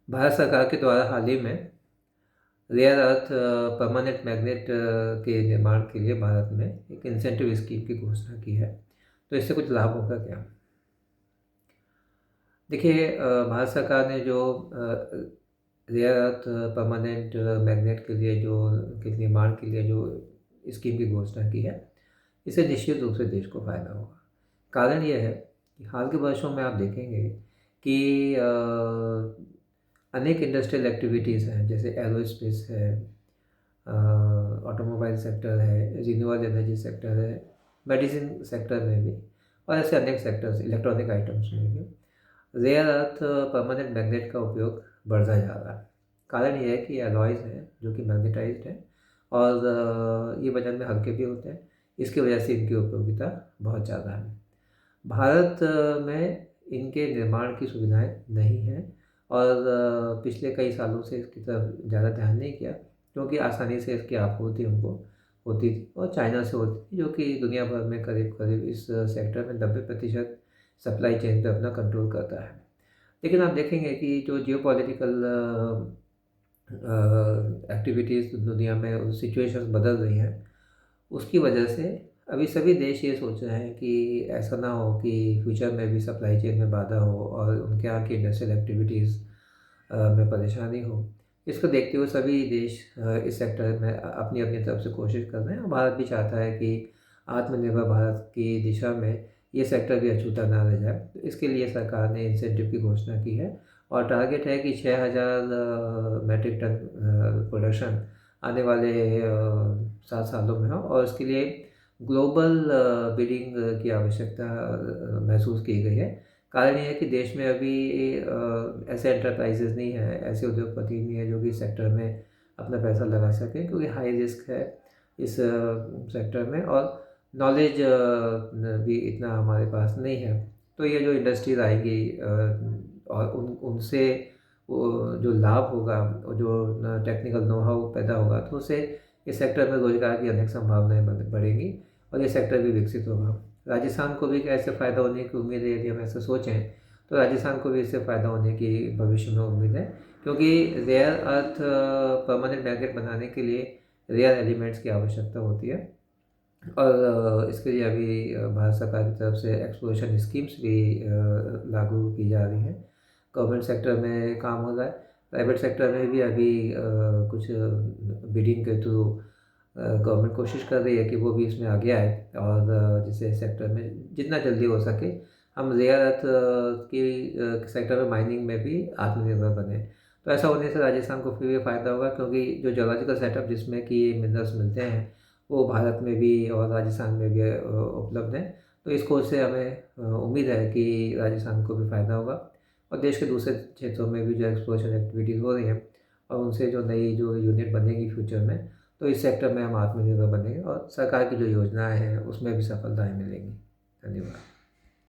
भारत सरकार के द्वारा हाल ही में रेयर अर्थ परमानेंट मैग्नेट के निर्माण के लिए भारत में एक इंसेंटिव स्कीम की घोषणा की है। तो इससे कुछ लाभ होगा क्या? देखिए, भारत सरकार ने जो रेयर अर्थ परमानेंट मैग्नेट के लिए जो के निर्माण के लिए जो स्कीम की घोषणा की है, इससे निश्चित रूप से देश को फ़ायदा होगा। कारण ये है कि हाल के वर्षों में आप देखेंगे कि अनेक इंडस्ट्रियल एक्टिविटीज़ हैं, जैसे एरोस्पेस है, ऑटोमोबाइल सेक्टर है, रिन्यूएबल एनर्जी सेक्टर है, मेडिसिन सेक्टर में भी, और ऐसे अनेक सेक्टर्स, इलेक्ट्रॉनिक आइटम्स में भी रेयर अर्थ परमानेंट मैग्नेट का उपयोग बढ़ता जा रहा है। कारण ये है कि एलॉयज़ हैं जो कि मैग्नेटाइज्ड हैं और ये वजन में हल्के भी होते हैं। इसकी वजह से इनकी उपयोगिता बहुत ज़्यादा है। भारत में इनके निर्माण की सुविधाएं नहीं हैं और पिछले कई सालों से इसकी तरफ ज़्यादा ध्यान नहीं किया, क्योंकि आसानी से इसकी आपूर्ति उनको होती थी और चाइना से होती थी, जो कि दुनिया भर में करीब करीब इस सेक्टर में 90% सप्लाई चेन पे अपना कंट्रोल करता है। लेकिन आप देखेंगे कि जो जियोपॉलिटिकल एक्टिविटीज़ दुनिया में सिचुएशंस बदल रही हैं, उसकी वजह से अभी सभी देश ये सोच रहे हैं कि ऐसा ना हो कि फ्यूचर में भी सप्लाई चेन में बाधा हो और उनके यहाँ की इंडस्ट्रियल एक्टिविटीज़ में परेशानी हो। इसको देखते हुए सभी देश इस सेक्टर में अपनी अपनी तरफ से कोशिश कर रहे हैं और भारत भी चाहता है कि आत्मनिर्भर भारत की दिशा में ये सेक्टर भी अछूता ना रह जाए। तो इसके लिए सरकार ने इंसेंटिव की घोषणा की है और टारगेट है कि 6000 मैट्रिक टन प्रोडक्शन आने वाले 7 सालों में हो, और इसके लिए ग्लोबल बिडिंग की आवश्यकता महसूस की गई है। कारण ये है कि देश में अभी ऐसे एंटरप्राइजेज़ नहीं है, ऐसे उद्योगपति नहीं है जो कि इस सेक्टर में अपना पैसा लगा सकें, क्योंकि हाई रिस्क है इस सेक्टर में और नॉलेज भी इतना हमारे पास नहीं है। तो ये जो इंडस्ट्रीज आएगी और उनसे वो जो लाभ होगा और जो टेक्निकल नो हाउ पैदा होगा, तो उससे इस सेक्टर में रोजगार की अनेक संभावनाएं बढ़ेंगी और ये सेक्टर भी विकसित होगा। राजस्थान को भी ऐसे फ़ायदा होने की उम्मीद है। यदि हम ऐसे सोचें तो राजस्थान को भी इससे फ़ायदा होने की भविष्य में उम्मीद है, क्योंकि रेयर अर्थ परमानेंट मैग्नेट बनाने के लिए रेयर एलिमेंट्स की आवश्यकता होती है और इसके लिए अभी भारत सरकार की तरफ से एक्सप्लोरेशन स्कीम्स भी लागू की जा रही हैं। गवर्नमेंट सेक्टर में काम हो रहा है, प्राइवेट सेक्टर में भी अभी कुछ बिडिंग के थ्रू गवर्नमेंट कोशिश कर रही है कि वो भी इसमें आगे आए और जिससे सेक्टर में जितना जल्दी हो सके हम रेयर अर्थ की सेक्टर में माइनिंग में भी आत्मनिर्भर बने। तो ऐसा होने से राजस्थान को फिर भी फ़ायदा होगा, क्योंकि जो जोलॉजिकल सेटअप जिसमें कि मिनरल्स मिलते हैं वो भारत में भी और राजस्थान में भी उपलब्ध हैं। तो इस खोज से हमें उम्मीद है कि राजस्थान को भी फ़ायदा होगा और देश के दूसरे क्षेत्रों में भी जो एक्सप्लोरेशन एक्टिविटीज़ हो रही हैं और उनसे जो नई जो यूनिट बनेगी फ्यूचर में, तो इस सेक्टर में हम आत्मनिर्भर बनेंगे और सरकार की जो योजनाएं हैं उसमें भी सफलताएं मिलेंगी। धन्यवाद।